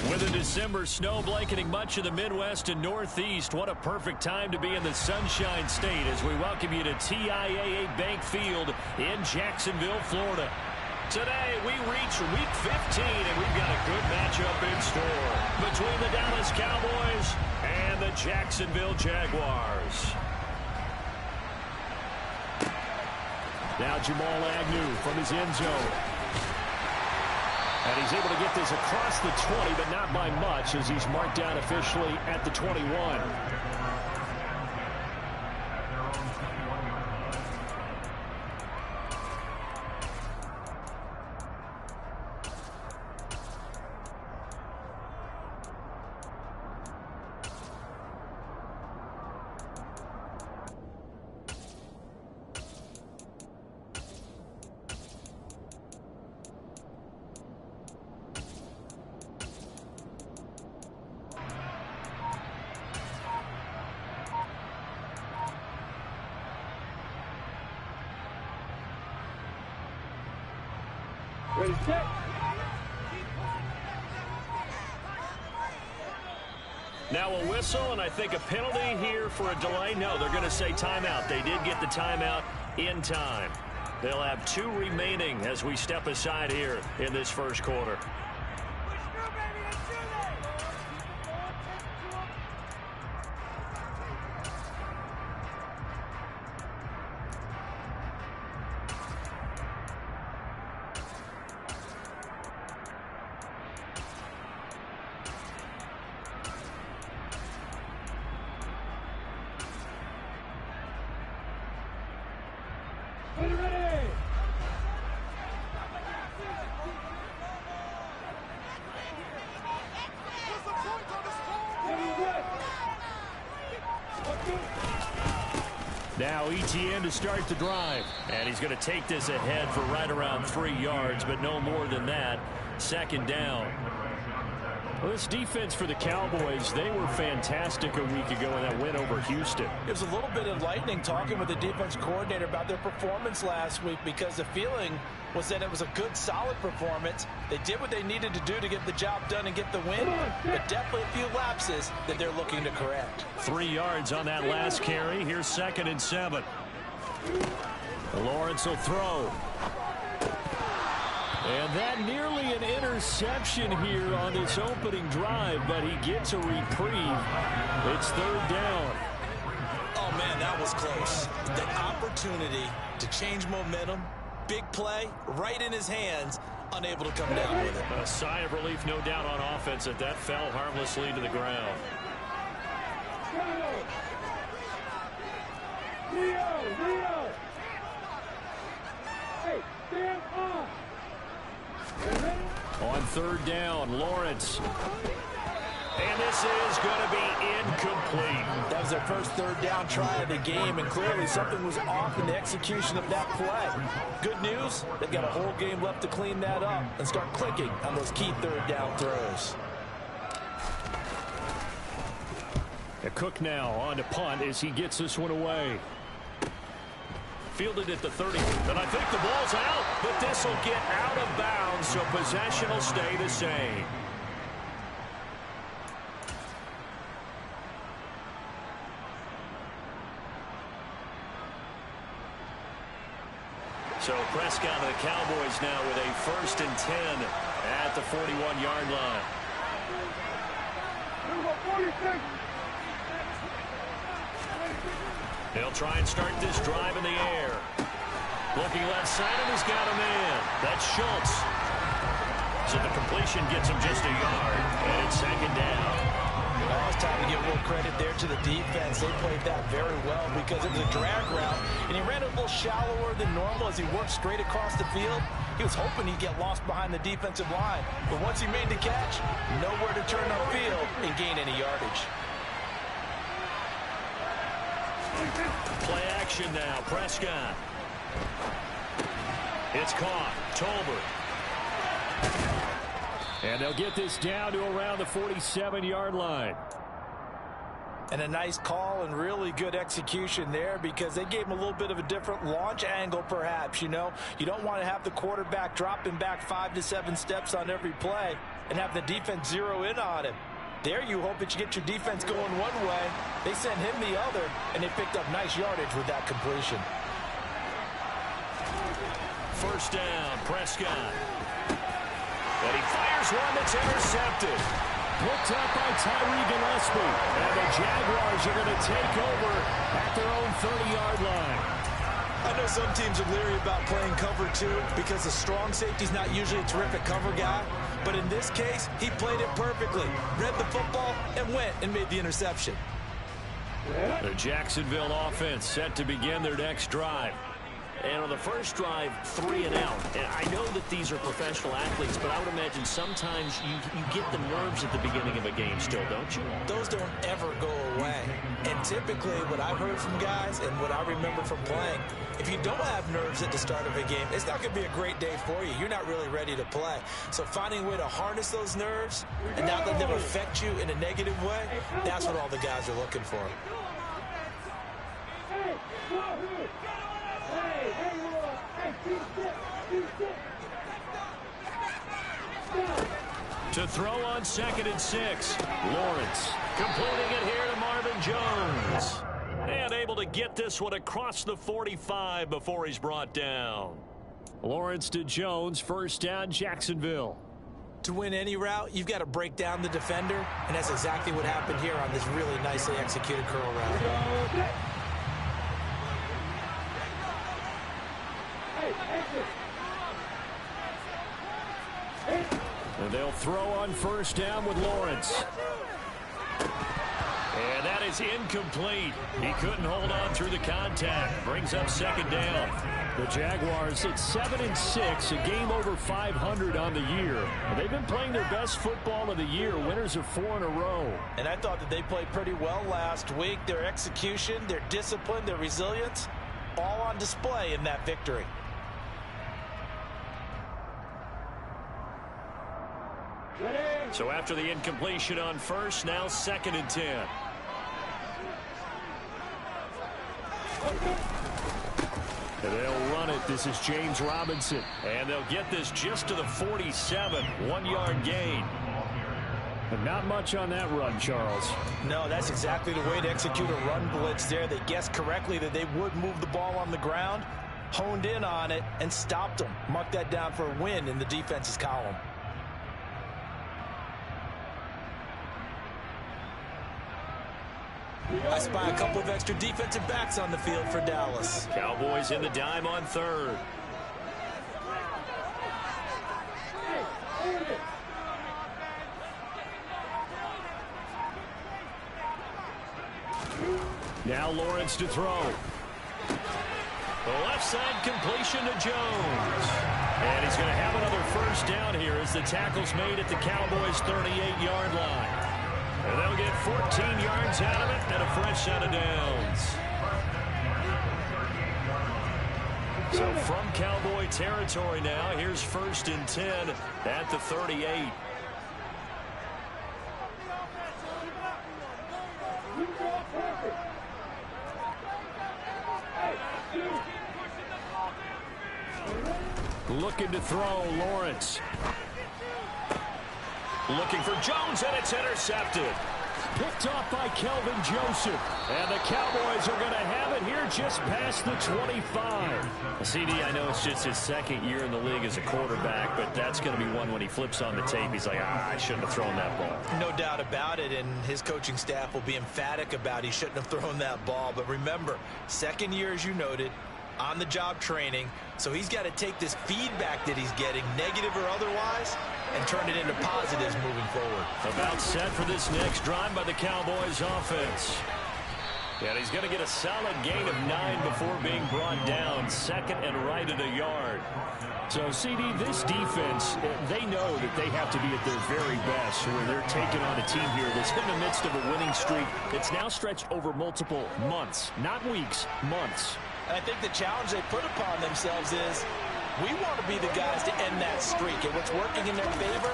With a December snow blanketing much of the Midwest and Northeast, what a perfect time to be in the Sunshine State as we welcome you to TIAA Bank Field in Jacksonville, Florida. Today, we reach Week 15, and we've got a good matchup in store between the Dallas Cowboys and the Jacksonville Jaguars. Now Jamal Agnew from his end zone. And he's able to get this across the 20, but not by much as he's marked down officially at the 21. Ready, set. Now a whistle, and I think a penalty here for a delay. No, they're going to say timeout. They did get the timeout in time. They'll have 2 remaining as we step aside here in this first quarter. Now ETN to start the drive. And he's going to take this ahead for right around 3 yards, but no more than that. Second down. Well, this defense for the Cowboys, they were fantastic a week ago in that win over Houston. It was a little bit enlightening talking with the defense coordinator about their performance last week because the feeling was that it was a good, solid performance. They did what they needed to do to get the job done and get the win, but definitely a few lapses that they're looking to correct. 3 yards on that last carry. Here's 2nd and 7. Lawrence will throw. And that nearly an interception here on this opening drive, but he gets a reprieve. It's 3rd down. Oh, man, that was close. The opportunity to change momentum, big play, right in his hands, unable to come down with it. A sigh of relief, no doubt, on offense that that fell harmlessly to the ground. Leo! Hey, stand off! On 3rd down, Lawrence. And this is going to be incomplete. That was their first 3rd down try of the game, and clearly something was off in the execution of that play. Good news, they've got a whole game left to clean that up and start clicking on those key 3rd down throws. Cook now on to punt as he gets this one away. Fielded at the 30, and I think the ball's out, but this will get out of bounds, so possession will stay the same. So Prescott and the Cowboys now with a 1st and 10 at the 41-yard line. They'll try and start this drive in the air. Looking left side, and he's got a man. That's Schultz. So the completion gets him just a yard, and it's 2nd down. Well, it's time to give a little credit there to the defense. They played that very well because it was a drag route, and he ran a little shallower than normal as he worked straight across the field. He was hoping he'd get lost behind the defensive line, but once he made the catch, nowhere to turn upfield and gain any yardage. Play action now. Prescott. It's caught. Tolbert. And they'll get this down to around the 47-yard line. And a nice call and really good execution there because they gave him a little bit of a different launch angle perhaps, you know. You don't want to have the quarterback dropping back 5 to 7 steps on every play. and have the defense zero in on him. There you hope that you get your defense going one way. They sent him the other, and they picked up nice yardage with that completion. First down, Prescott. And he fires one that's intercepted. Picked up by Tyree Gillespie. And the Jaguars are going to take over at their own 30-yard line. I know some teams are leery about playing cover two because the strong safety's not usually a terrific cover guy. But in this case, he played it perfectly. Read the football and went and made the interception. The Jacksonville offense set to begin their next drive. And on the first drive, 3 and out. And I know that these are professional athletes, but I would imagine sometimes you get the nerves at the beginning of a game still, don't you? Those don't ever go away. And typically what I've heard from guys and what I remember from playing, if you don't have nerves at the start of a game, it's not going to be a great day for you. You're not really ready to play. So finding a way to harness those nerves and not let them affect you in a negative way, that's what all the guys are looking for. To throw on 2nd and 6. Lawrence completing it here to Marvin Jones. And able to get this one across the 45 before he's brought down. Lawrence to Jones, first down, Jacksonville. To win any route, you've got to break down the defender, and that's exactly what happened here on this really nicely executed curl route. And they'll throw on first down with Lawrence. And that is incomplete. He couldn't hold on through the contact. Brings up 2nd down. The Jaguars at 7-6, a game over 500 on the year. They've been playing their best football of the year. Winners of 4 in a row. And I thought that they played pretty well last week. Their execution, their discipline, their resilience, all on display in that victory. So after the incompletion on first, now 2nd and 10. And they'll run it. This is James Robinson. And they'll get this just to the 47. 1-yard gain. But not much on that run, Charles. No, that's exactly the way to execute a run blitz there. They guessed correctly that they would move the ball on the ground, honed in on it, and stopped them. Mark that down for a win in the defense's column. I spy a couple of extra defensive backs on the field for Dallas. Cowboys in the dime on 3rd. Now Lawrence to throw. The left side completion to Jones. And he's going to have another first down here as the tackle's made at the Cowboys' 38-yard line. And they'll get 14 yards out of it and a fresh set of downs. So from Cowboy territory now, here's 1st and 10 at the 38. Looking to throw, Lawrence. Looking for Jones, and it's intercepted. Picked off by Kelvin Joseph. And the Cowboys are going to have it here just past the 25. CD, I know it's just his 2nd year in the league as a quarterback, but that's going to be one when he flips on the tape. He's like, I shouldn't have thrown that ball. No doubt about it, and his coaching staff will be emphatic about he shouldn't have thrown that ball. But remember, 2nd year, as you noted, on-the-job training, so he's got to take this feedback that he's getting, negative or otherwise, and turn it into positives moving forward. About set for this next drive by the Cowboys offense. And he's going to get a solid gain of 9 before being brought down. 2nd and right at a yard. So, CD, this defense, they know that they have to be at their very best when they're taking on a team here that's in the midst of a winning streak. It's now stretched over multiple months, not weeks, months. And I think the challenge they put upon themselves is, we want to be the guys to end that streak. And what's working in their favor?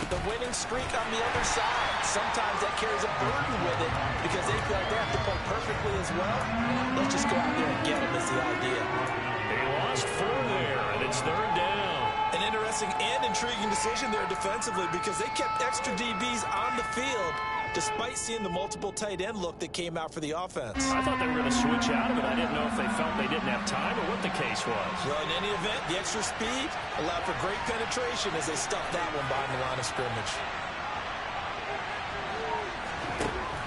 The winning streak on the other side. Sometimes that carries a burden with it because they feel like they have to play perfectly as well. Let's just go out there and get them is the idea. They lost 4 there, and it's 3rd down. An interesting interesting and intriguing decision there defensively because they kept extra DBs on the field despite seeing the multiple tight end look that came out for the offense. I thought they were going to switch out of it. I didn't know if they felt they didn't have time or what the case was. Well, in any event, the extra speed allowed for great penetration as they stuffed that one behind the line of scrimmage.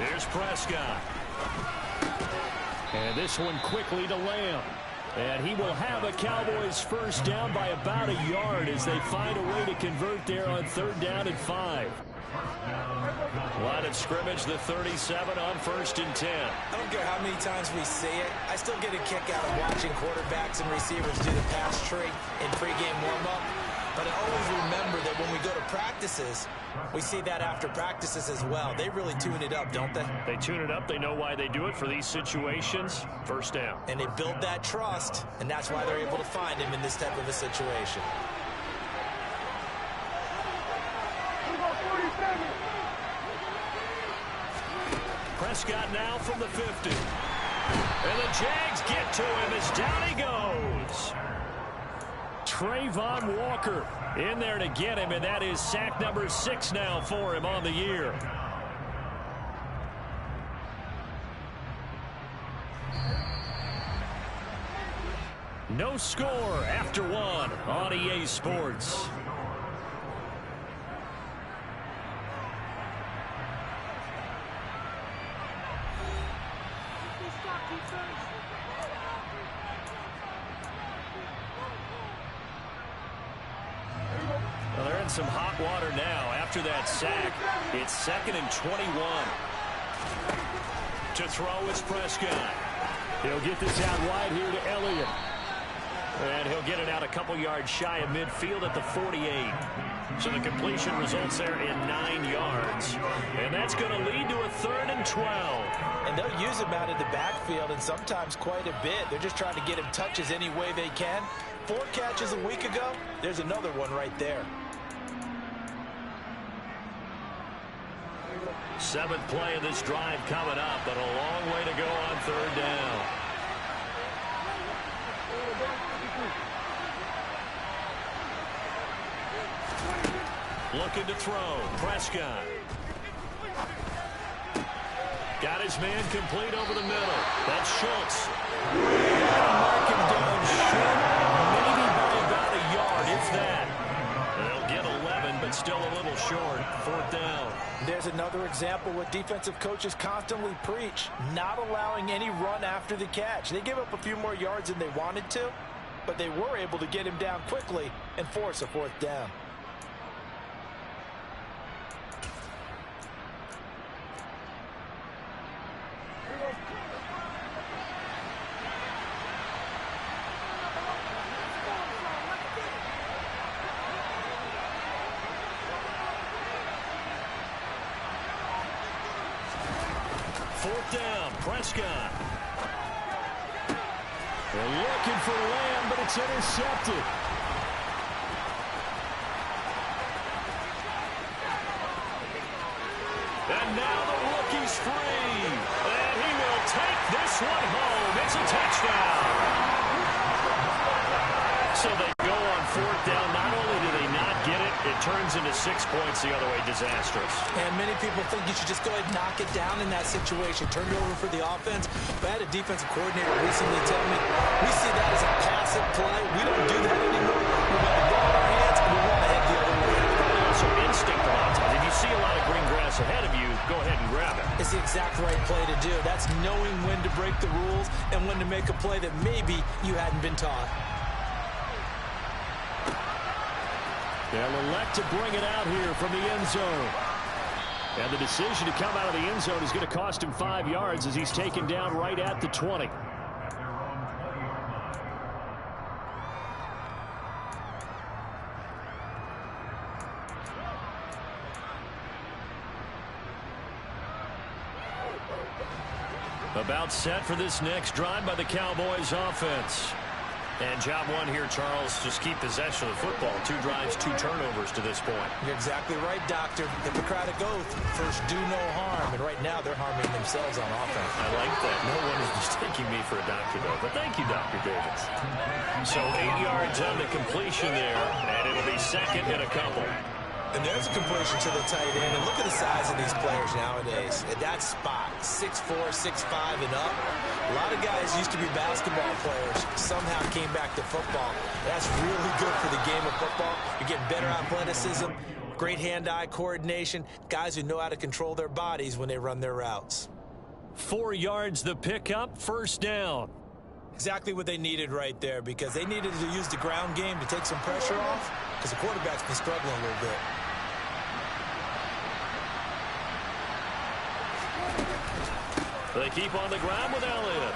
Here's Prescott. And this one quickly to Lamb. And he will have a Cowboys first down by about a yard as they find a way to convert there on 3rd down and 5. Line of scrimmage, the 37 on 1st and 10. I don't care how many times we see it. I still get a kick out of watching quarterbacks and receivers do the pass tree in pregame warm-up. But I always remember that when we go to practices, we see that after practices as well. They really tune it up, don't they? They tune it up. They know why they do it for these situations. First down. And they build that trust, and that's why they're able to find him in this type of a situation. Prescott now from the 50. And the Jags get to him as down he goes. Trayvon Walker in there to get him, and that is sack number 6 now for him on the year. No score after 1 on EA Sports. Well, they're in some hot water now. After that sack, it's 2nd and 21. To throw is Prescott. He'll get this out wide here to Elliott. And he'll get it out a couple yards shy of midfield at the 48. So the completion results there in 9 yards. And that's going to lead to a 3rd and 12. And they'll use him out in the backfield, and sometimes quite a bit. They're just trying to get him touches any way they can. 4 catches a week ago. There's another one right there. 7th play of this drive coming up, but a long way to go on 3rd down. Looking to throw. Prescott. Got his man complete over the middle. That's Schultz. Mark him down short. Maybe by about a yard, if that. They'll get 11, but still a little short. 4th down. There's another example what defensive coaches constantly preach, not allowing any run after the catch. They gave up a few more yards than they wanted to, but they were able to get him down quickly and force a 4th down. Down, Prescott. They're looking for Lamb, but it's intercepted. And now the rookie's free. And he will take this one home. It's a touchdown. So they go on 4th down. Not only do they not get it, it turns into 6 points the other way. Disastrous. And many people think you should just go ahead and knock it down in that situation. Turn it over for the offense. But I had a defensive coordinator recently tell me, we see that as a passive play. We don't do that anymore. We want the ball in our hands, and we want to head the other way. Probably also instinct a lot of times. If you see a lot of green grass ahead of you, go ahead and grab it. It's the exact right play to do. That's knowing when to break the rules and when to make a play that maybe you hadn't been taught. They'll elect to bring it out here from the end zone. And the decision to come out of the end zone is going to cost him 5 yards as he's taken down right at the 20. About set for this next drive by the Cowboys offense. And job one here, Charles, just keep possession of the football. 2 drives, 2 turnovers to this point. You're exactly right, Doctor. Hippocratic oath. First, do no harm. And right now, they're harming themselves on offense. I like that. No one is mistaking me for a doctor, though. But thank you, Dr. Davis. So 8 yards on the completion there, and it'll be second and a couple. And there's a completion to the tight end. And look at the size of these players nowadays. At that spot, 6'4", 6'5", and up. A lot of guys used to be basketball players, somehow came back to football. That's really good for the game of football. You're getting better athleticism, great hand-eye coordination, guys who know how to control their bodies when they run their routes. 4 yards the pickup, first down. Exactly what they needed right there, because they needed to use the ground game to take some pressure off, because the quarterback's been struggling a little bit. They keep on the ground with Elliott.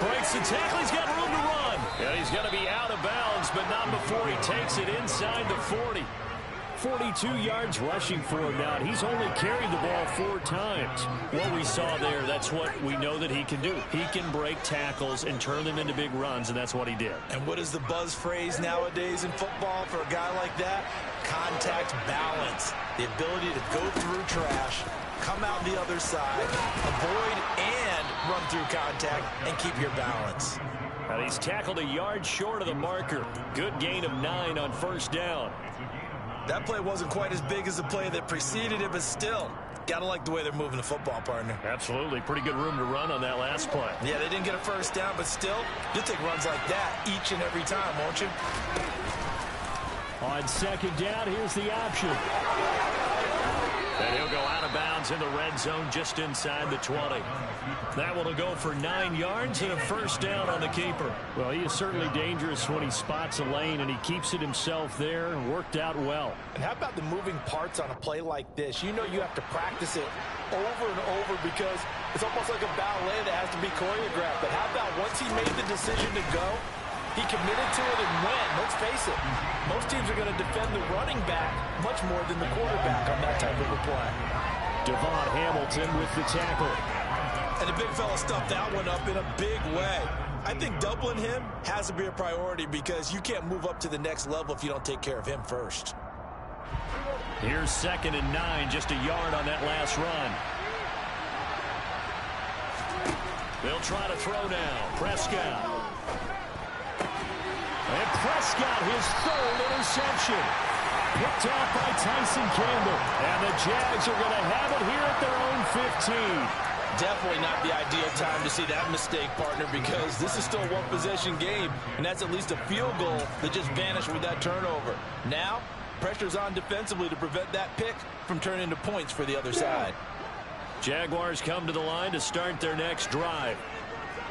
Breaks the tackle. He's got room to run. And he's going to be out of bounds, but not before he takes it inside the 40. 42 yards rushing for him now. He's only carried the ball 4 times. What we saw there, that's what we know that he can do. He can break tackles and turn them into big runs, and that's what he did. And what is the buzz phrase nowadays in football for a guy like that? Contact balance. The ability to go through trash, come out the other side, avoid and run through contact, and keep your balance. And he's tackled a yard short of the marker. Good gain of 9 on first down. That play wasn't quite as big as the play that preceded it, but still, got to like the way they're moving the football, partner. Absolutely. Pretty good room to run on that last play. Yeah, they didn't get a first down, but still, you'll take runs like that each and every time, won't you? On second down, here's the option. And he'll go out of bounds in the red zone just inside the 20. That one will go for 9 yards and a first down on the keeper. Well, he is certainly dangerous when he spots a lane, and he keeps it himself there and worked out well. And how about the moving parts on a play like this? You know you have to practice it over and over because it's almost like a ballet that has to be choreographed. But how about once he made the decision to go, he committed to it and went. Let's face it, most teams are going to defend the running back much more than the quarterback on that type of a play. Devon Hamilton with the tackle. And the big fella stuffed that one up in a big way. I think doubling him has to be a priority because you can't move up to the next level if you don't take care of him first. Here's second and 9, just a yard on that last run. They'll try to throw now. Prescott. And Prescott, his 3rd interception. Picked off by Tyson Campbell. And the Jags are going to have it here at their own 15. Definitely not the ideal time to see that mistake, partner, because this is still a one-possession game, and that's at least a field goal that just vanished with that turnover. Now, pressure's on defensively to prevent that pick from turning into points for the other side. Jaguars come to the line to start their next drive.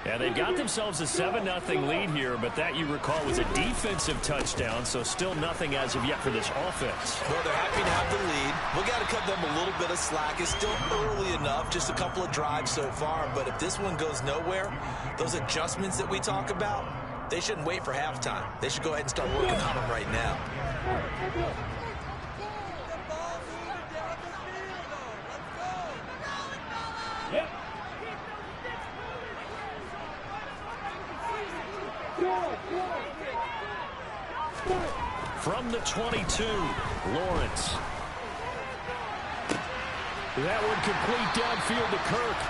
And they've got themselves a 7-0 lead here, but that, you recall, was a defensive touchdown, so still nothing as of yet for this offense. Well, they're happy to have the lead. We got to cut them a little bit of slack. It's still early enough, just a couple of drives so far, but if this one goes nowhere, those adjustments that we talk about, they shouldn't wait for halftime. They should go ahead and start working on them right now. Yep. From the 22, Lawrence. That one complete downfield to Kirk.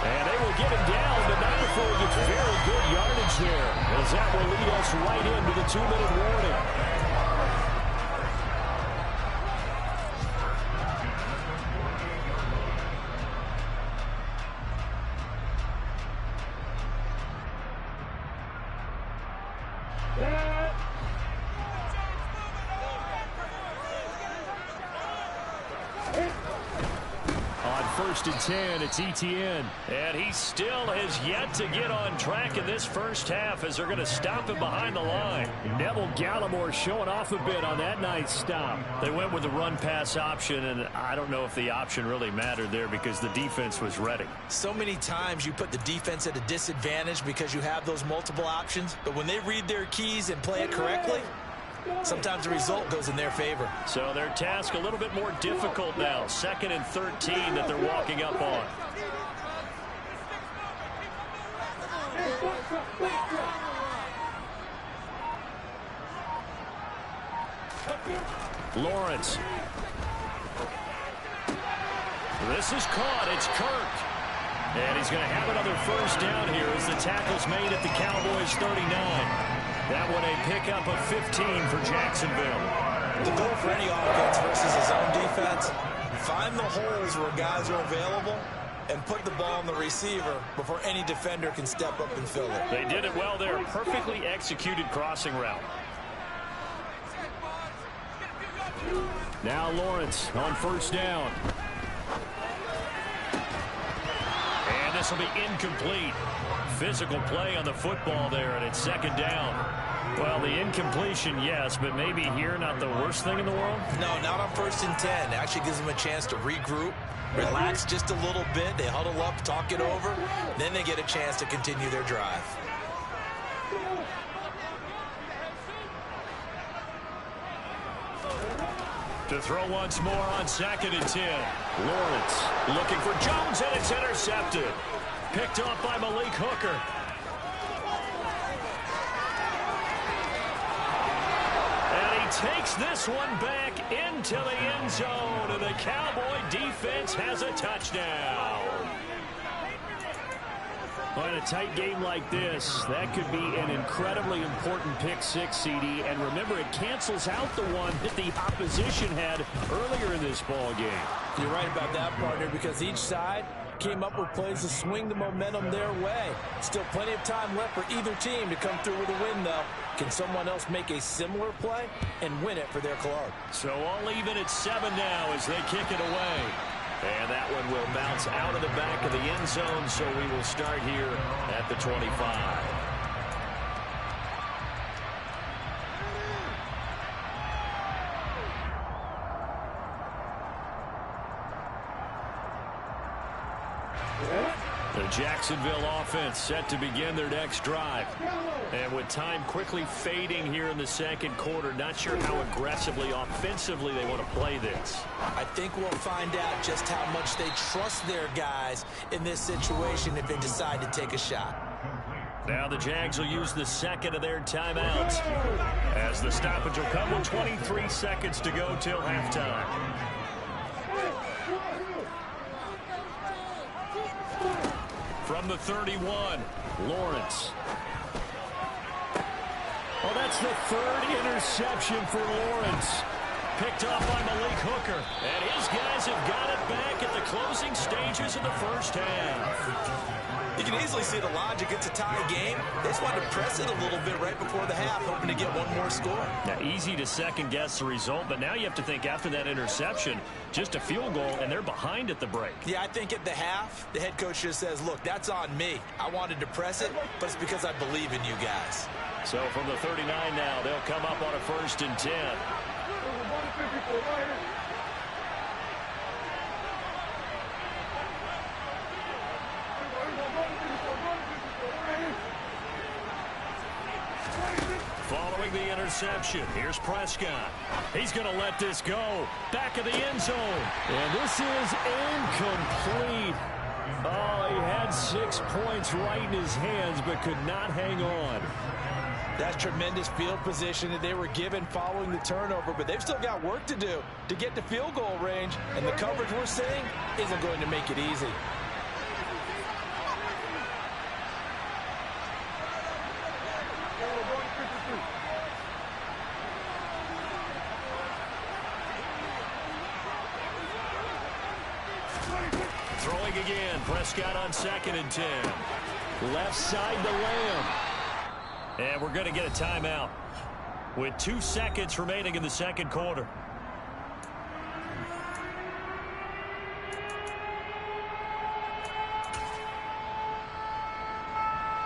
And they will get him down, but not before he gets very good yardage there, as that will lead us right into the 2-minute warning. First and 10, it's Etienne. And he still has yet to get on track in this first half as they're going to stop him behind the line. Neville Gallimore showing off a bit on that nice stop. They went with the run-pass option, and I don't know if the option really mattered there because the defense was ready. So many times you put the defense at a disadvantage because you have those multiple options, but when they read their keys and play it correctly, sometimes the result goes in their favor. So their task a little bit more difficult now. 2nd and 13 that they're walking up on. Lawrence. This is caught. It's Kirk. And he's going to have another first down here as the tackle's made at the Cowboys' 39. That one a pickup of 15 for Jacksonville. The goal for any offense versus his own defense, find the holes where guys are available and put the ball on the receiver before any defender can step up and fill it. They did it well there. Perfectly executed crossing route. Now Lawrence on first down. And this will be incomplete. Physical play on the football there, and it's second down. Well, the incompletion, yes, but maybe here not the worst thing in the world? No, not on 1st and 10. It actually gives them a chance to regroup, relax just a little bit. They huddle up, talk it over. Then they get a chance to continue their drive. To throw once more on 2nd and 10. Lawrence looking for Jones, and it's intercepted. Picked off by Malik Hooker. And he takes this one back into the end zone, and the Cowboy defense has a touchdown. Well, in a tight game like this, that could be an incredibly important pick six, CD. And remember, it cancels out the one that the opposition had earlier in this ball game. You're right about that, partner, because each side came up with plays to swing the momentum their way. Still plenty of time left for either team to come through with a win, though. Can someone else make a similar play and win it for their club? So all even at 7 now as they kick it away. And that one will bounce out of the back of the end zone, so we will start here at the 25. The Jacksonville offense set to begin their next drive. And with time quickly fading here in the second quarter, not sure how aggressively, offensively they want to play this. I think we'll find out just how much they trust their guys in this situation if they decide to take a shot. Now the Jags will use the second of their timeouts as the stoppage will come with 23 seconds to go till halftime. From the 31, Lawrence. Oh, that's the third interception for Lawrence. Picked off by Malik Hooker. And his guys have got it back at the closing stages of the first half. You can easily see the logic. It's a tie game. They just wanted to press it a little bit right before the half, hoping to get one more score. Now, easy to second-guess the result, but now you have to think after that interception, just a field goal, and they're behind at the break. Yeah, I think at the half, the head coach just says, look, that's on me. I wanted to press it, but it's because I believe in you guys. So from the 39 now, they'll come up on a 1st and 10. Following the interception, here's Prescott. He's going to let this go. Back of the end zone. And this is incomplete. Oh, he had 6 points right in his hands, but could not hang on. That's tremendous field position that they were given following the turnover, but they've still got work to do to get to field goal range, and the coverage we're seeing isn't going to make it easy. Throwing again, Prescott on 2nd and 10. Left side to Lamb. And we're going to get a timeout with 2 seconds remaining in the second quarter.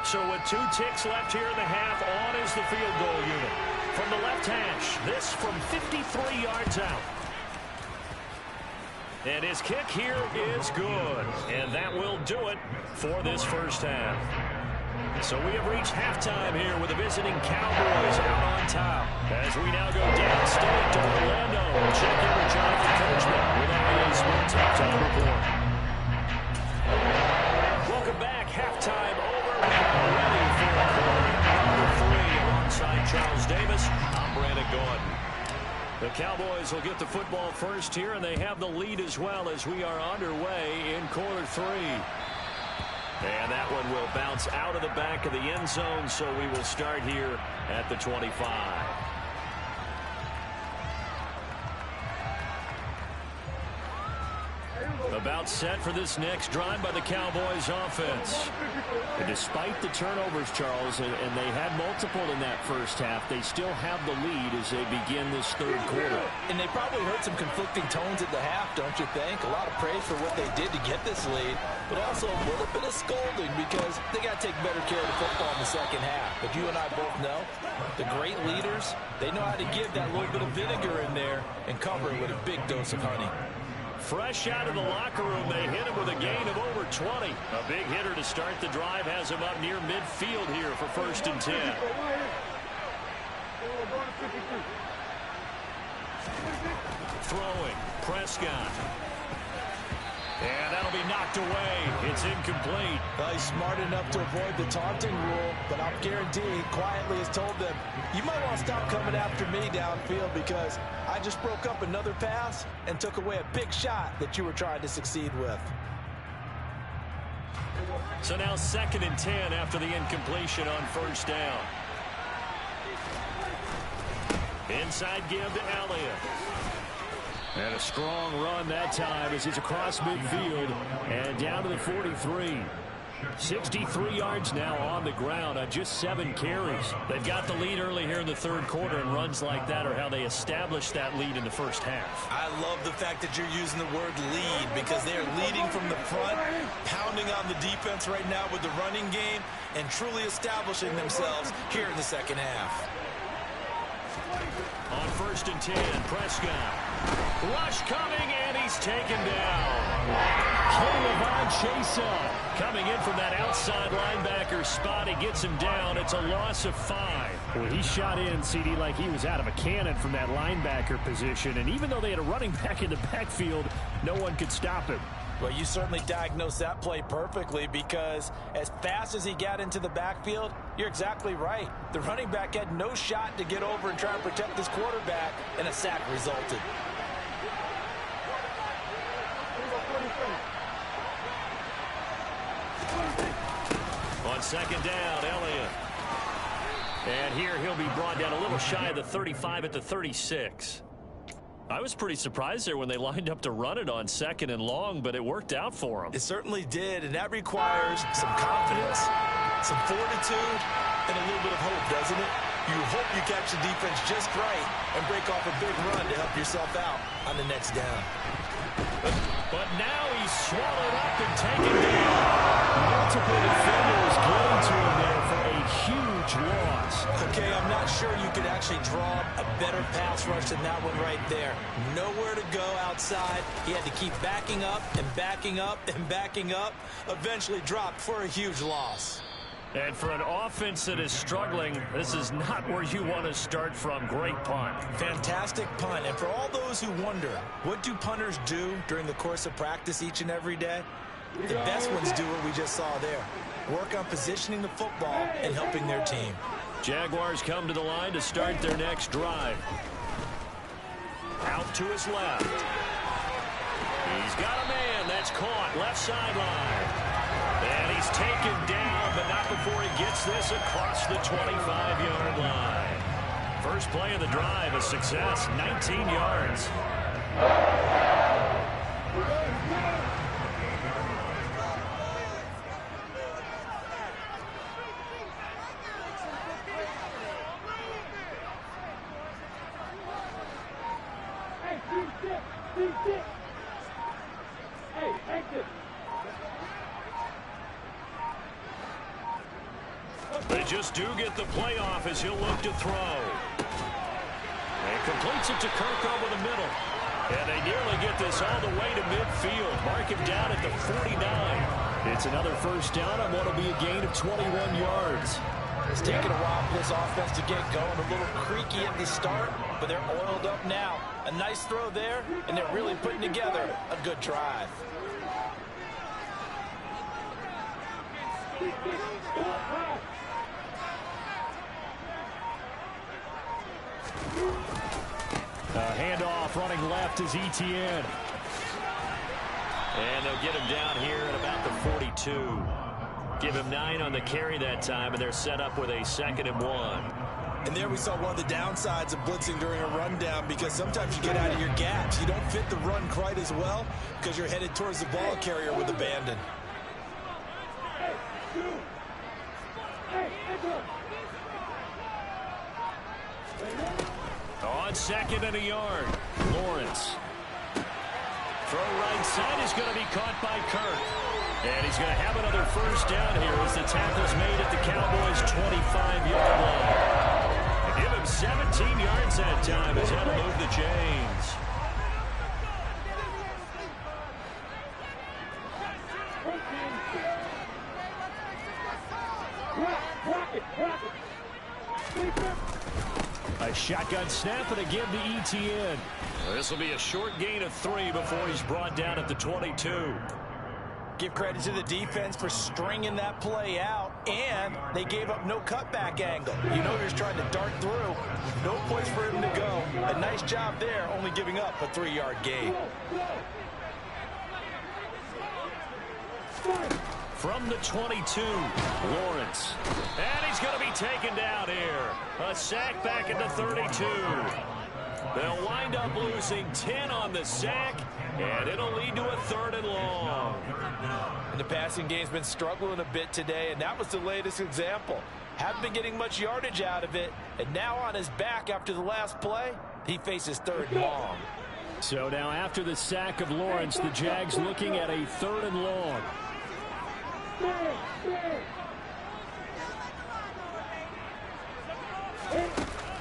So with 2 ticks left here in the half, on is the field goal unit. From the left hash, this from 53 yards out. And his kick here is good. And that will do it for this first half. So we have reached halftime here with the visiting Cowboys out on top. As we now go downstate to Orlando. Check in with Jonathan Coachman with our EA Sports Halftime Report. Welcome back. Halftime over. Ready for quarter number 3 alongside Charles Davis. I'm Brandon Gordon. The Cowboys will get the football first here, and they have the lead as well as we are underway in quarter 3. And that one will bounce out of the back of the end zone, so we will start here at the 25. About set for this next drive by the Cowboys offense. And despite the turnovers, Charles, and they had multiple in that first half, they still have the lead as they begin this third quarter. And they probably heard some conflicting tones at the half, don't you think? A lot of praise for what they did to get this lead, but also a little bit of scolding because they got to take better care of the football in the second half. But you and I both know the great leaders, they know how to give that little bit of vinegar in there and cover it with a big dose of honey. Fresh out of the locker room, they hit him with a gain of over 20. A big hitter to start the drive has him up near midfield here for 1st and 10. Throwing, Prescott. And that'll be knocked away. It's incomplete. Well, he's smart enough to avoid the taunting rule, but I'll guarantee he quietly has told them, you might want to stop coming after me downfield because I just broke up another pass and took away a big shot that you were trying to succeed with. So now 2nd and 10 after the incompletion on 1st down. Inside give to Elliott. And a strong run that time as he's across midfield and down to the 43. 63 yards now on the ground on just 7 carries. They've got the lead early here in the third quarter, and runs like that are how they established that lead in the first half. I love the fact that you're using the word lead because they're leading from the front, pounding on the defense right now with the running game, and truly establishing themselves here in the second half. On 1st and 10, Prescott. Rush coming, and he's taken down. Kevin Chase coming in from that outside linebacker spot. He gets him down. It's a loss of 5. Well, he shot in, CD, like he was out of a cannon from that linebacker position. And even though they had a running back in the backfield, no one could stop him. Well, you certainly diagnosed that play perfectly because as fast as he got into the backfield, you're exactly right. The running back had no shot to get over and try and protect his quarterback, and a sack resulted. On 2nd down, Elliott. And here he'll be brought down a little shy of the 35 at the 36. I was pretty surprised there when they lined up to run it on 2nd and long, but it worked out for them. It certainly did, and that requires some confidence, some fortitude, and a little bit of hope, doesn't it? You hope you catch the defense just right and break off a big run to help yourself out on the next down. But now he's swallowed up and taken down. Multiple defenders getting to him there for a huge loss. Okay, I'm not sure you could actually draw a better pass rush than that one right there. Nowhere to go outside. He had to keep backing up and backing up and backing up. Eventually dropped for a huge loss. And for an offense that is struggling, this is not where you want to start from. Great punt. Fantastic punt. And for all those who wonder, what do punters do during the course of practice each and every day? The best ones do what we just saw there. Work on positioning the football and helping their team. Jaguars come to the line to start their next drive. Out to his left. He's got a man. That's caught. Left sideline. And he's taken down, but not before he gets this across the 25-yard line. First play of the drive, a success, 19 yards. They just do get the playoff as he'll look to throw. And completes it to Kirk over the middle. And they nearly get this all the way to midfield. Mark him down at the 49. It's another first down on what will be a gain of 21 yards. It's taken a while for this offense to get going. A little creaky at the start, but they're oiled up now. A nice throw there, and they're really putting together a good drive. Handoff running left is Etienne. And they'll get him down here at about the 42. Give him 9 on the carry that time, and they're set up with a 2nd and 1. And there we saw one of the downsides of blitzing during a rundown, because sometimes you get out of your gaps. You don't fit the run quite as well because you're headed towards the ball carrier with abandon. On 2nd and a yard, Lawrence. Throw right side is going to be caught by Kirk. And he's going to have another first down here as the tackle's made at the Cowboys' 25-yard line. Give him 17 yards that time as that'll move the chains. A shotgun snap and a give to Etienne. This will be a short gain of 3 before he's brought down at the 22. Give credit to the defense for stringing that play out, and they gave up no cutback angle. You know they're trying to dart through. No place for him to go. A nice job there, only giving up a 3-yard gain. From the 22, Lawrence. And he's going to be taken down here. A sack back at the 32. They'll wind up losing 10 on the sack, and it'll lead to a 3rd and long. And the passing game's been struggling a bit today, and that was the latest example. Haven't been getting much yardage out of it, and now on his back after the last play, he faces 3rd and long. So now after the sack of Lawrence, the Jags looking at a 3rd and long.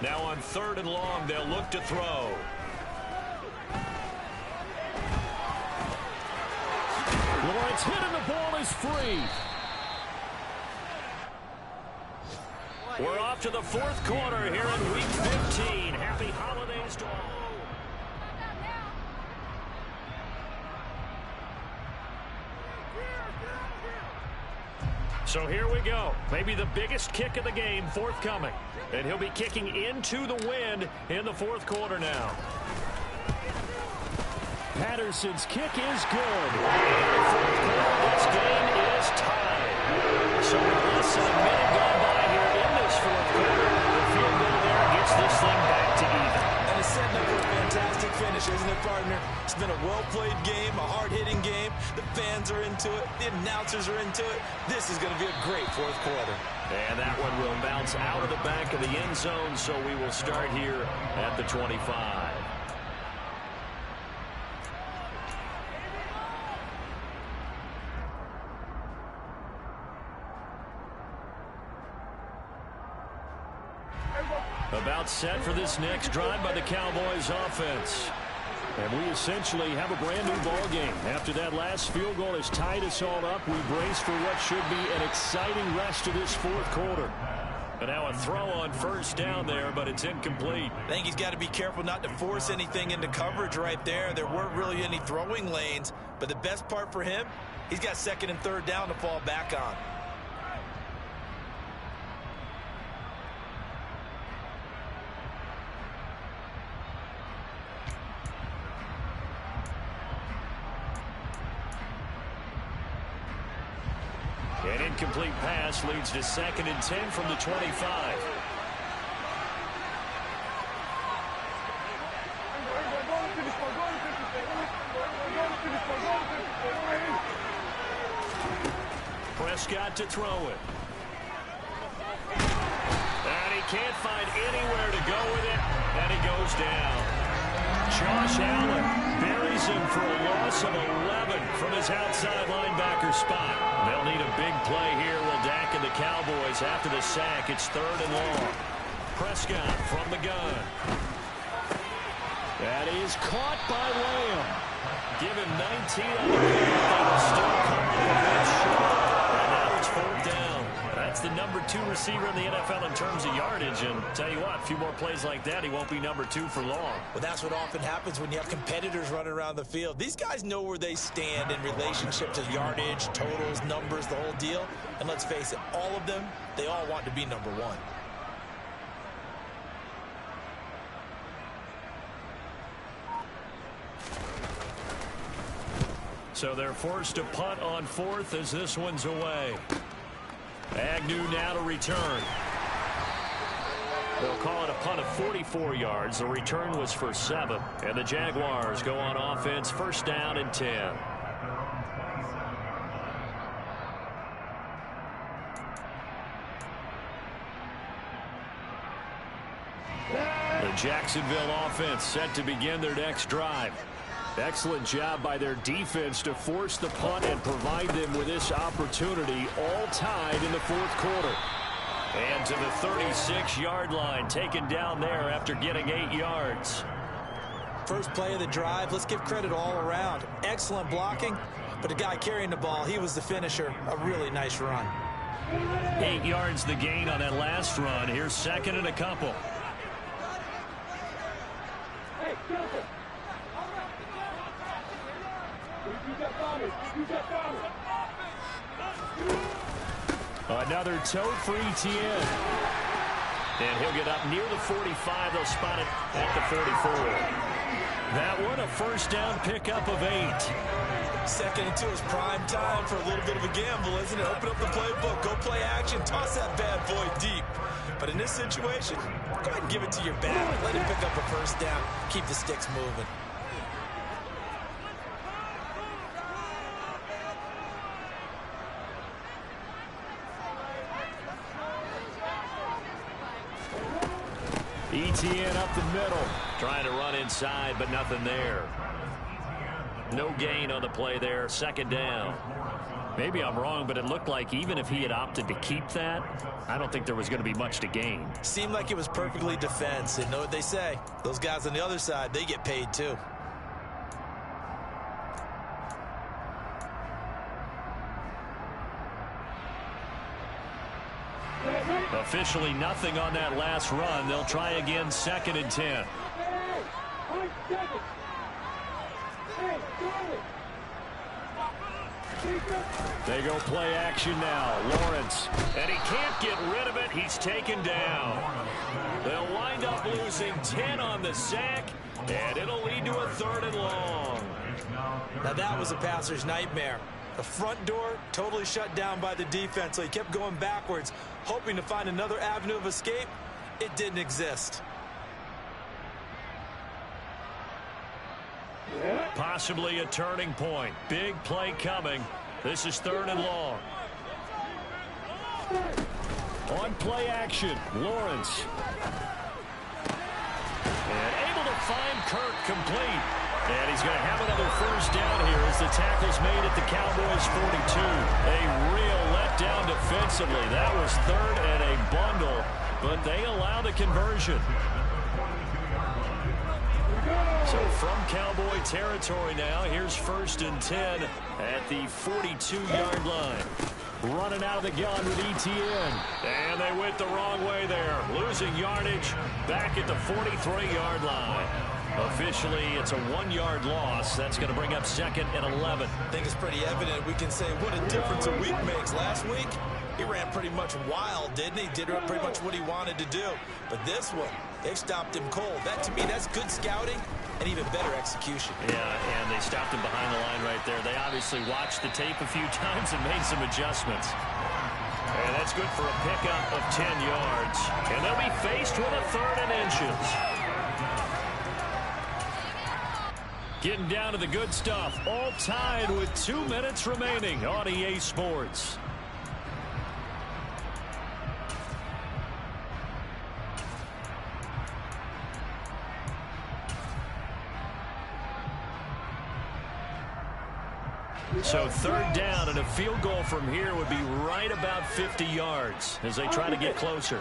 Now on 3rd and long, they'll look to throw. Lawrence hit and the ball is free. We're off to the 4th quarter here in Week 15. Happy holidays to all. So here we go. Maybe the biggest kick of the game forthcoming. And he'll be kicking into the wind in the 4th quarter now. Patterson's kick is good. This game is tied. So with less than a minute gone by here in this 4th quarter, the field goal there gets this thing back to even. And it's setting up for a fantastic finish, isn't it, partner? It's been a well-played game, a hard-hitting game. The fans are into it. The announcers are into it. This is going to be a great 4th quarter. And that one will bounce out of the back of the end zone, so we will start here at the 25. About set for this next drive by the Cowboys offense. And we essentially have a brand new ball game. After that last field goal has tied us all up, we brace for what should be an exciting rest of this 4th quarter. And now a throw on 1st down there, but it's incomplete. I think he's got to be careful not to force anything into coverage right there. There weren't really any throwing lanes, but the best part for him, he's got 2nd and 3rd down to fall back on. An incomplete pass leads to 2nd and 10 from the 25. Prescott to throw it. And he can't find anywhere to go with it, and he goes down. Josh Allen buries him for a loss of 11 from his outside linebacker spot. They'll need a big play here. Will Dak and the Cowboys after the sack. It's 3rd and long. Prescott from the gun. That is caught by Lamb. Give him 19 on the game. They will still come up a bit short. And now it's 4th down. That's the number 2 receiver in the NFL in terms of yardage. And tell you what, a few more plays like that, he won't be number 2 for long. Well, that's what often happens when you have competitors running around the field. These guys know where they stand in relationship to yardage, totals, numbers, the whole deal. And let's face it, all of them, they all want to be number 1. So they're forced to punt on fourth as this one's away. Agnew now to return. They'll call it a punt of 44 yards. The return was for 7. And the Jaguars go on offense, first down and 10. The Jacksonville offense set to begin their next drive. Excellent job by their defense to force the punt and provide them with this opportunity, all tied in the fourth quarter. And to the 36-yard line, taken down there after getting 8 yards. First play of the drive, let's give credit all around. Excellent blocking, but the guy carrying the ball, he was the finisher. A really nice run. 8 yards the gain on that last run. Here's second and a couple. Hey, Gilbert. You got bombers. You got bombers. Another toe for Etienne. And he'll get up near the 45. They'll spot it at the 44. That one, a first down pickup of 8. Second and 2 is prime time for a little bit of a gamble, isn't it? Open up the playbook, go play action, toss that bad boy deep. But in this situation, go ahead and give it to your back. Let him pick up a first down. Keep the sticks moving. Etienne up the middle. Trying to run inside, but nothing there. No gain on the play there. Second down. Maybe I'm wrong, but it looked like even if he had opted to keep that, I don't think there was going to be much to gain. Seemed like it was perfectly defense. And know what they say? Those guys on the other side, they get paid too. Officially nothing on that last run. They'll try again, second and 10. They go play action now. Lawrence. And he can't get rid of it. He's taken down. They'll wind up losing 10 on the sack, and it'll lead to a third and long. Now that was a passer's nightmare. The front door totally shut down by the defense, so he kept going backwards, hoping to find another avenue of escape. It didn't exist. Possibly a turning point. Big play coming. This is third and long. On play action, Lawrence. And able to find Kirk complete. And he's going to have another first down here as the tackle's made at the Cowboys' 42. A real letdown defensively. That was third and a bundle, but they allow the conversion. So from Cowboy territory now, here's first and 10 at the 42-yard line. Running out of the gun with Etienne. And they went the wrong way there. Losing yardage back at the 43-yard line. Officially, it's a 1-yard loss. That's going to bring up second and 11. I think it's pretty evident. We can say what a difference a week makes. Last week, he ran pretty much wild, didn't he? Did pretty much what he wanted to do. But this one, they stopped him cold. That, to me, that's good scouting and even better execution. Yeah, and they stopped him behind the line right there. They obviously watched the tape a few times and made some adjustments. And that's good for a pickup of 10 yards. And they'll be faced with a third and inches. Getting down to the good stuff. All tied with 2 minutes remaining on EA Sports. So third down, and a field goal from here would be right about 50 yards as they try to get closer.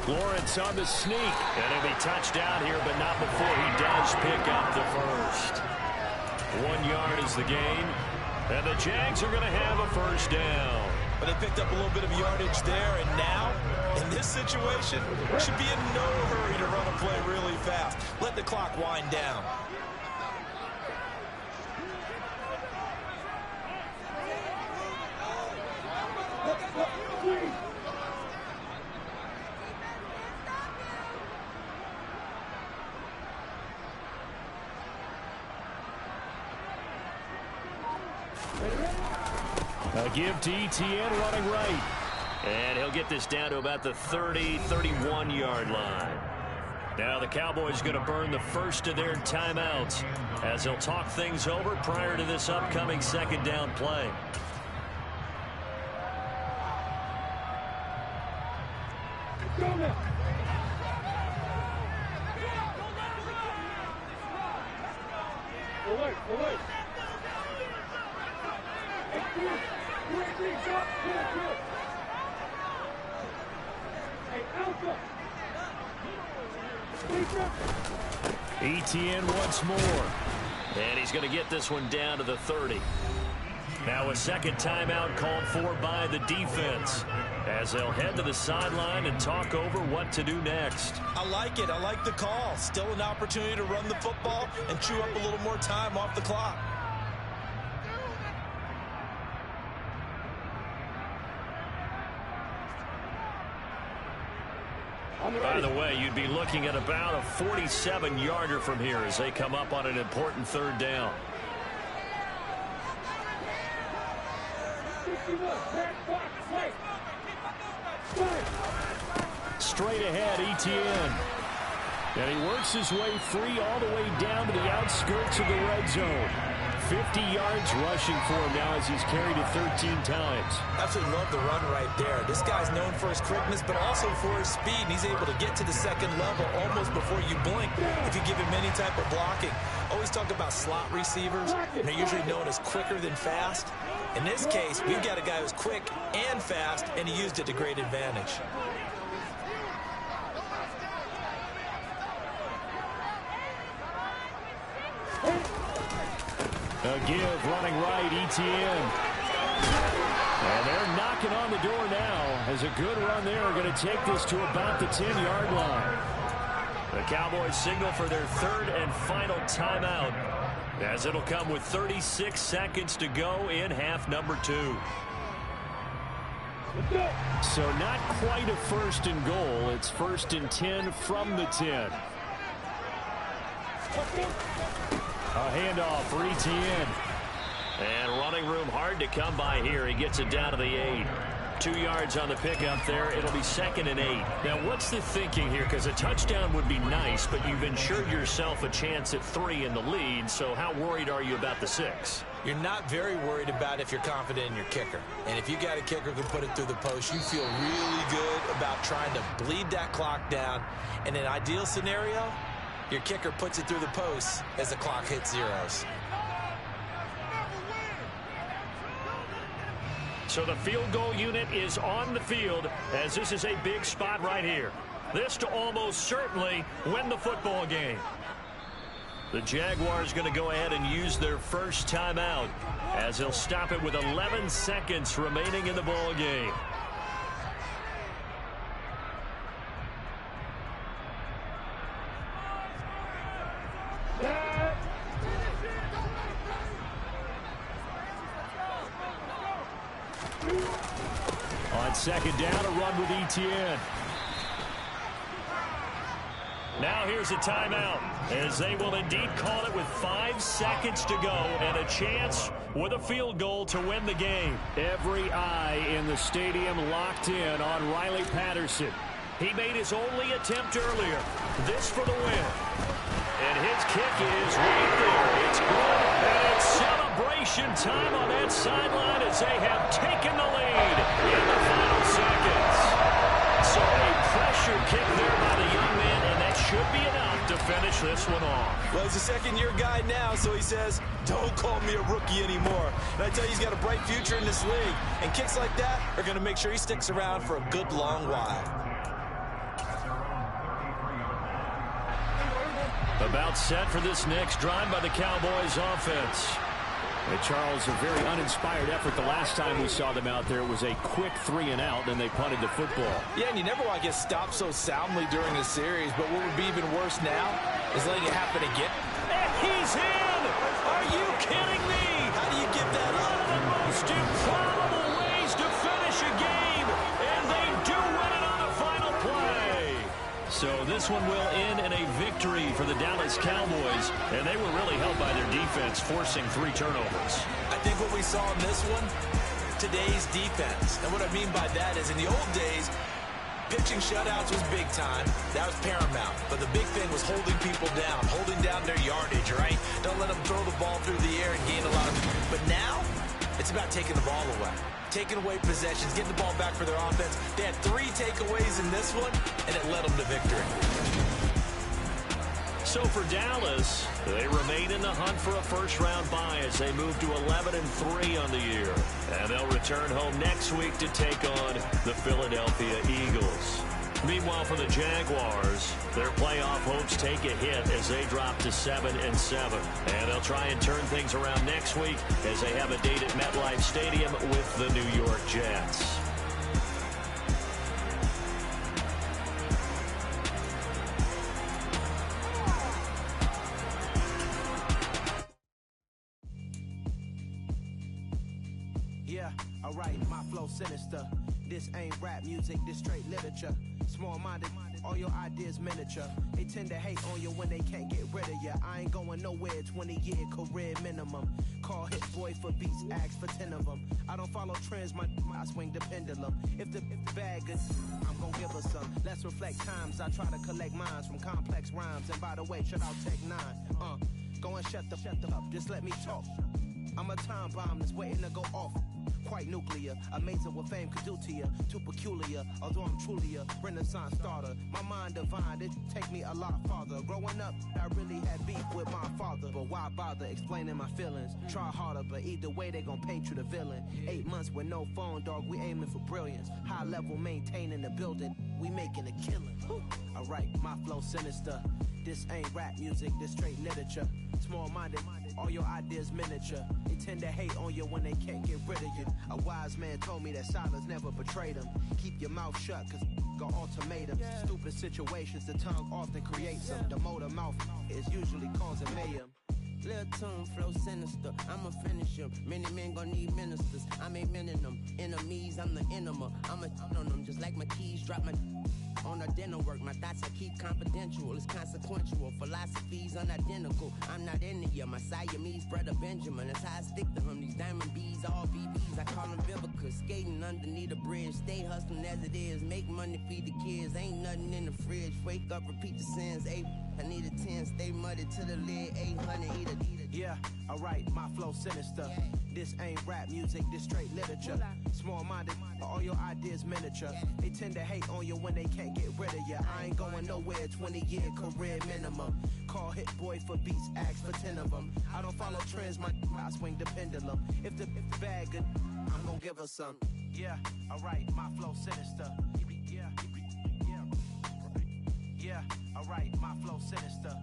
Lawrence on the sneak, and he'll be touchdown here, but not before he does pick up the first. 1 yard is the gain, and the Jags are going to have a first down. But they picked up a little bit of yardage there, and now, in this situation, should be in no hurry to run a play really fast. Let the clock wind down. A give to ETN running right. And he'll get this down to about the 30, 31-yard line. Now the Cowboys going to burn the first of their timeouts as they'll talk things over prior to this upcoming second down play. Go now. Alert, alert. Hey, green, drop, good. Hey, Alpha. ETN once more. And he's going to get this one down to the 30. Now a second timeout called for by the defense as they'll head to the sideline and talk over what to do next. I like it. I like the call. Still an opportunity to run the football and chew up a little more time off the clock. By the way, you'd be looking at about a 47-yarder from here as they come up on an important third down. Straight ahead, ETN. And he works his way free all the way down to the outskirts of the red zone. 50 yards rushing for him now as he's carried it 13 times. Absolutely love the run right there. This guy's known for his quickness, but also for his speed. And he's able to get to the second level almost before you blink if you give him any type of blocking. Always talk about slot receivers, and they're usually known as quicker than fast. In this case, we've got a guy who's quick and fast, and he used it to great advantage. A give running right, ETN. And they're knocking on the door now as a good run there are going to take this to about the 10-yard line. The Cowboys signal for their third and final timeout as it'll come with 36 seconds to go in half number 2. So not quite a first and goal. It's first and 10 from the 10. A handoff for ETN. And running room hard to come by here. He gets it down to the 8. 2 yards on the pickup there. It'll be second and 8. Now, what's the thinking here? Because a touchdown would be nice, but you've ensured yourself a chance at 3 in the lead. So how worried are you about the 6? You're not very worried about if you're confident in your kicker. And if you got a kicker who can put it through the post, you feel really good about trying to bleed that clock down. In an ideal scenario, your kicker puts it through the post as the clock hits zeros. So the field goal unit is on the field as this is a big spot right here. This to almost certainly win the football game. The Jaguars going to go ahead and use their first timeout as they'll stop it with 11 seconds remaining in the ball game. On second down, a run with ETN. Now here's a timeout as they will indeed call it with 5 seconds to go and a chance with a field goal to win the game. Every eye in the stadium locked in on Riley Patterson. He made his only attempt earlier. This for the win. And his kick is right there. It's good. And it's celebration time on that sideline as they have taken the lead in the final seconds. So a pressure kick there by the young man, and that should be enough to finish this one off. Well, he's a second-year guy now, so he says, don't call me a rookie anymore. And I tell you, he's got a bright future in this league. And kicks like that are going to make sure he sticks around for a good long while. About set for this next drive by the Cowboys offense. And Charles, a very uninspired effort the last time we saw them out there. It was a quick 3 and out, and they punted the football. Yeah, and you never want to get stopped so soundly during a series, but what would be even worse now is letting it happen again. And he's in! Are you kidding me? How do you give that One up? of the most improbable ways to finish a game, and they do win it on the final play. So this one will end in a victory for the Dallas Cowboys, and they were really helped by their defense, forcing 3 turnovers. I think what we saw in this one today's defense. And what I mean by that is in the old days, pitching shutouts was big time. That was paramount. But the big thing was holding people down, holding down their yardage, right? Don't let them throw the ball through the air and gain a lot of... But now, it's about taking the ball away. Taking away possessions, getting the ball back for their offense. They had 3 takeaways in this one, and it led them to victory. So for Dallas, they remain in the hunt for a first-round bye as they move to 11-3 on the year. And they'll return home next week to take on the Philadelphia Eagles. Meanwhile, for the Jaguars, their playoff hopes take a hit as they drop to 7-7. And they'll try and turn things around next week as they have a date at MetLife Stadium with the New York Jets. Alright, my flow sinister. This ain't rap music, this straight literature. Small-minded, all your ideas miniature. They tend to hate on you when they can't get rid of you. I ain't going nowhere, 20-year career minimum. Call hit boy for beats, ask for 10 of them. I don't follow trends, I swing the pendulum. If the bag is, I'm gonna give her some. Let's reflect times, I try to collect minds from complex rhymes. And by the way, shut out Tech 9. Go and shut the up, just let me talk. I'm a time bomb that's waiting to go off. Quite nuclear, amazing what fame could do to you. Too peculiar, although I'm truly a renaissance starter. My mind divine, it take me a lot farther. Growing up, I really had beef with my father. But why bother explaining my feelings? Try harder, but either way they gon' paint you the villain. 8 months with no phone, dog, we aiming for brilliance. High level maintaining the building, we making a killing. Alright, my flow sinister. This ain't rap music, this straight literature. Small-minded, all your ideas miniature. They tend to hate on you when they can't get rid of you. A wise man told me that silence never betrayed him. Keep your mouth shut, cause got ultimatums. Stupid situations, the tongue often creates them. The motor mouth is usually causing mayhem. Lil' tune, flow sinister, I'ma finish him. Many men gon' need ministers, I'm aiming them. Enemies, I'm the enema. I'm on them, just like my keys, drop my on a dinner work. My thoughts I keep confidential, it's consequential. Philosophies unidentical, I'm not in it yet. My Siamese brother Benjamin, that's how I stick to him. These diamond bees, all BBs, I call them Vivica. Skating underneath a bridge, stay hustling as it is. Make money, feed the kids, ain't nothing in the fridge. Wake up, repeat the sins, I need a 10, stay muddy to the lid, 800, eat a. Yeah, alright, my flow sinister. This ain't rap music, this straight literature. Small-minded, all your ideas miniature. They tend to hate on you when they can't get rid of you. I ain't going nowhere, 20-year career minimum. Call hit boy for beats, ask for 10 of them. I don't follow trends, I swing the pendulum. If the bag good, I'm gonna give her some. Yeah, alright, my flow sinister. Yeah, alright, my flow sinister.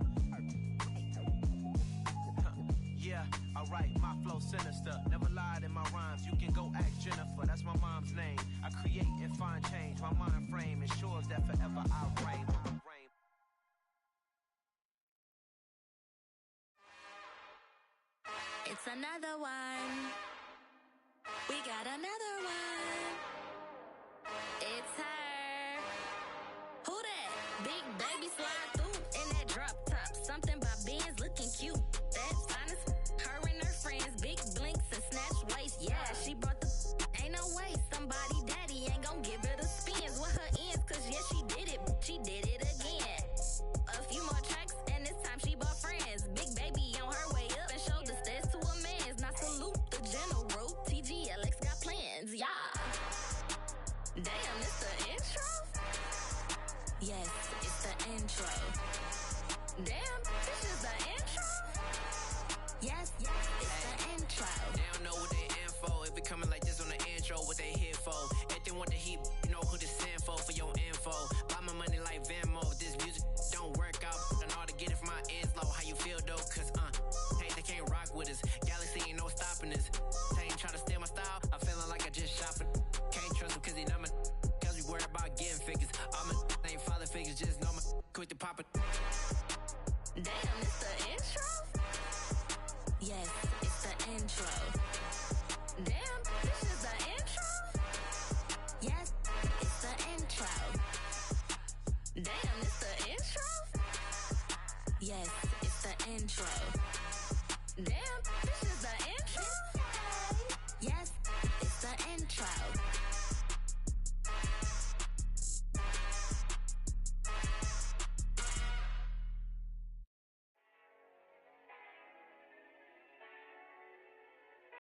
Yeah, alright, my flow sinister. Never lied in my rhymes, you can go ask Jennifer, that's my mom's name. I create and find change, my mind frame ensures that forever I reign. It's another one. We got another one. It's her. Who that? Big baby slide through in that drop top. Something by Benz looking cute. That's honest. Her and her friends, big blinks and snatch waist. Yeah, she brought the. Ain't no way somebody daddy ain't gon' give her the spins with her ends. Cause yeah, she did it. She did it again. A few more tracks and this time she bought friends. Big baby on her way up and showed the stairs to a man's. Now salute the general. TGLX got plans, yeah. Damn, it's the intro? Yes, it's the intro. Damn, this is the intro? Yes, it's the intro. They don't know what they in for. If we coming like this on the intro, what they here for? If they want the heat, you know who to send for your info. Buy my money like Venmo. If this music don't work out, I know how to get it from my ends low. How you feel though? Cause hey, they can't rock with us. Galaxy ain't no stopping us. They ain't trying to steal my style. I'm feeling like I just shopping. Can't trust him cause he not my. Cause we worried about getting figures. All my ain't father figures, just know my quick to pop it. Damn, it's the intro? Yes, it's the intro. Damn, this is the intro? Yes, it's the intro. Damn, it's the intro? Yes, it's the intro. Damn, this is the intro? Yes, it's the intro. proud.